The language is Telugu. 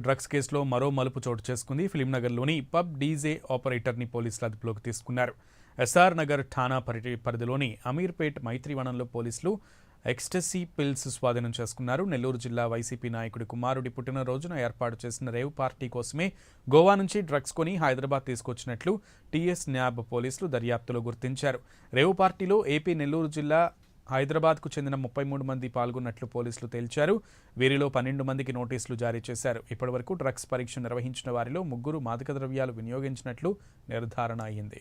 డ్రగ్స్ కేసులో మరో మలుపు చోటు చేసుకుంది. ఫిలింనగర్లోని పబ్ డీజే ఆపరేటర్ని పోలీసులు అదుపులోకి తీసుకున్నారు. ఎస్ఆర్ నగర్ ఠాణా పరిధిలోని అమీర్పేట్ మైత్రివనంలో పోలీసులు ఎక్స్టసీ పిల్స్ స్వాధీనం చేసుకున్నారు. నెల్లూరు జిల్లా వైసీపీ నాయకుడి కుమారుడి పుట్టినరోజున ఏర్పాటు చేసిన రేవ్ పార్టీ కోసమే గోవా నుంచి డ్రగ్స్ కొని హైదరాబాద్ తీసుకొచ్చినట్లు టీఎస్ న్యాబ్ పోలీసులు దర్యాప్తులో గుర్తించారు. రేవ్ పార్టీలో ఏపీ, నెల్లూరు జిల్లా, హైదరాబాద్కు చెందిన 33 మంది పాల్గొన్నట్లు పోలీసులు తేల్చారు. వీరిలో 12 మందికి నోటీసులు జారీ చేశారు. ఇప్పటివరకు డ్రగ్స్ పరీక్ష నిర్వహించిన వారిలో 3 మాదక ద్రవ్యాలు వినియోగించినట్లు నిర్ధారణ అయింది.